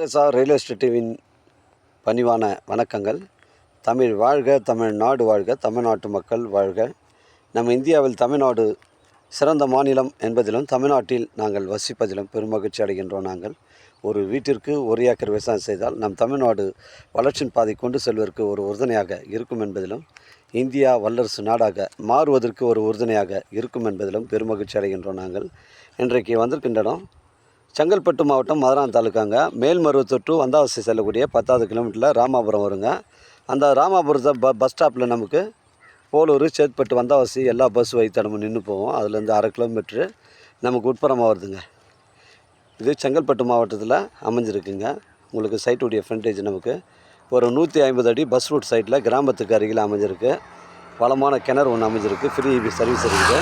Real எஸ்டேட்டின் பணிவான வணக்கங்கள். தமிழ் வாழ்க, தமிழ்நாடு வாழ்க, தமிழ்நாட்டு மக்கள் வாழ்க. நம்ம இந்தியாவில் தமிழ்நாடு சிறந்த மாநிலம் என்பதிலும் தமிழ்நாட்டில் நாங்கள் வசிப்பதிலும் பெருமகிழ்ச்சி அடைகின்றோம். நாங்கள் ஒரு வீட்டிற்கு 1 ஏக்கர் விவசாயம் செய்தால் நம் தமிழ்நாடு வளர்ச்சியின் பாதை கொண்டு செல்வதற்கு ஒரு உறுதுணையாக இருக்கும் என்பதிலும், இந்தியா வல்லரசு நாடாக மாறுவதற்கு ஒரு உறுதுணையாக இருக்கும் என்பதிலும் பெருமகிழ்ச்சி அடைகின்றோம். நாங்கள் இன்றைக்கு வந்திருக்கின்ற இடம் செங்கல்பட்டு மாவட்டம் மதுரான் தாலுக்காங்க. மேல்மருவத்தூர் டு வந்தாவசி செல்லக்கூடிய 10வது கிலோமீட்டரில் ராமாபுரம் வருங்க. அந்த ராமாபுரத்தை பஸ் ஸ்டாப்பில் நமக்கு போலூர், சேத்பட்டு, வந்தாவசி எல்லா பஸ் வழித்தடமும் நின்று போவோம். அதுலேருந்து 1/2 கிலோமீட்ரு நமக்கு உட்புறமாக வருதுங்க. இது செங்கல்பட்டு மாவட்டத்தில் அமைஞ்சிருக்குங்க. உங்களுக்கு சைட்டுடைய ஃப்ரண்டேஜ் நமக்கு ஒரு 150 அடி பஸ் ரூட் சைட்டில் கிராமத்துக்கு அருகில் அமைஞ்சிருக்கு. வளமான கிணறு ஒன்று அமைஞ்சிருக்கு. ஃப்ரீ சர்வீஸ் இருக்குது.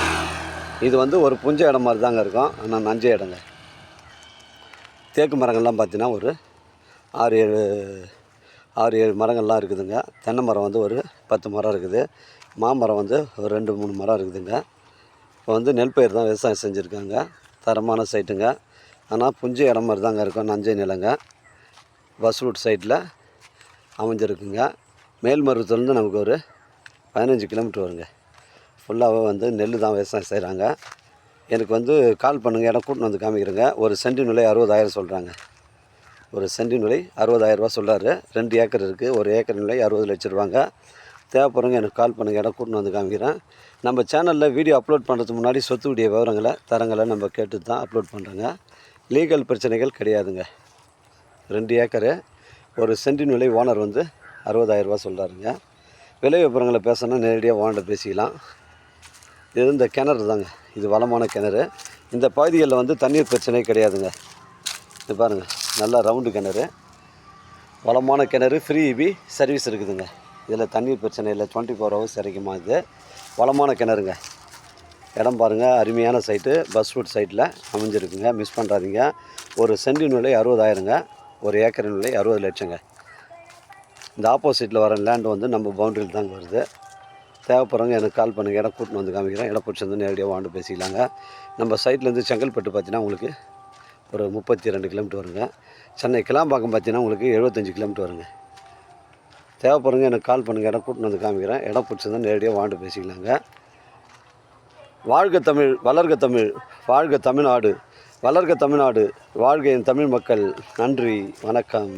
இது ஒரு புஞ்ச இடம் மாதிரி தாங்க இருக்கும். ஆனால் நஞ்ச இடங்க. தேக்கு மரங்கள்லாம் பார்த்தீங்கன்னா ஒரு 6-7 மரங்கள்லாம் இருக்குதுங்க. தென்னை மரம் ஒரு 10 மரம் இருக்குது. மாமரம் ஒரு 2-3 மரம் இருக்குதுங்க. இப்போ நெல் பயிர் தான் விவசாயம் செஞ்சுருக்காங்க. தரமான சைட்டுங்க. ஆனால் புஞ்ச இடம் மாதிரி தாங்க இருக்கும். நஞ்சை நிலங்க. பஸ் ரூட் சைட்டில் அமைஞ்சிருக்குங்க. மேல்மருவத்தூர்லேருந்து நமக்கு ஒரு 15 கிலோமீட்டர் வருங்க. ஃபுல்லாகவே நெல் தான் விவசாயம் செய்கிறாங்க. எனக்கு கால் பண்ணுங்கள், இடம் கூட்டின்னு காமிக்கிறேங்க. ஒரு சென்ட் நிலை 60,000 சொல்கிறாங்க. ஒரு சென்ட் நிலை 60,000 ரூபா சொல்கிறாரு. 2 ஏக்கர் இருக்குது. 1 ஏக்கர் நிலை 60 லட்சம் ரூபாங்க. தேவைப்படுறவங்க எனக்கு கால் பண்ணுங்கள், இடம் கூட்டின்னு காமிக்கிறேன். நம்ம சேனலில் வீடியோ அப்லோட் பண்ணுறதுக்கு முன்னாடி சொத்துடைய விவரங்களை தரங்களை நம்ம கேட்டு தான் அப்லோட் பண்ணுறோங்க. லீகல் பிரச்சனைகள் கிடையாதுங்க. 2 ஏக்கரு, ஒரு சென்ட் நிலை ஓனர் 60,000 ரூபா சொல்கிறாருங்க. விலை விவரங்களை பேசணுன்னா நேரடியாக ஓனர்கிட்ட பேசிக்கலாம். இது இந்த கிணறு தாங்க. இது வளமான கிணறு. இந்த பகுதிகளில் தண்ணீர் பிரச்சனை கிடையாதுங்க. இது பாருங்கள், நல்லா ரவுண்டு கிணறு, வளமான கிணறு, ஃப்ரீ சர்வீஸ் இருக்குதுங்க. இதில் தண்ணீர் பிரச்சனை இல்லை. 24 ஹவர்ஸ் கிடைக்குமா. இது வளமான கிணறுங்க. இடம் பாருங்கள், அருமையான சைட்டு. பஸ் ரூட் சைட்டில் அமைஞ்சிருக்குங்க. மிஸ் பண்ணுறாதீங்க. ஒரு சென்ட் நிலை 60,000ங்க. 1 ஏக்கர் நிலை 60 லட்சங்க. இந்த ஆப்போசிட்டில் வர லேண்டு நம்ம பவுண்டரியில் தாங்க வருது. தேவைப்படுறவங்க எனக்கு கால் பண்ணுங்கள், இடம் கூட்டின்னு காமிக்கிறேன். இடம் பிடிச்சிருந்து நேரடியாக வாண்டு பேசிக்கலாங்க. நம்ம சைட்லேருந்து செங்கல்பட்டு பார்த்தீங்கன்னா உங்களுக்கு ஒரு 32 கிலோமீட்டர் வருங்க. சென்னை கிளாம்பாக்கம் பார்த்தீங்கன்னா உங்களுக்கு 75 கிலோமீட்டர் வருங்க. தேவைப்படுறவங்க எனக்கு கால் பண்ணுங்கள், இடம் கூட்டின்னு காமிக்கிறேன். இடம் பிடிச்சிருந்து நேரடியாக வாண்டு பேசிக்கலாங்க. வாழ்க தமிழ், வளர்க தமிழ், வாழ்க தமிழ்நாடு, வளர்க தமிழ்நாடு, வாழ்க என் தமிழ் மக்கள். நன்றி, வணக்கம்.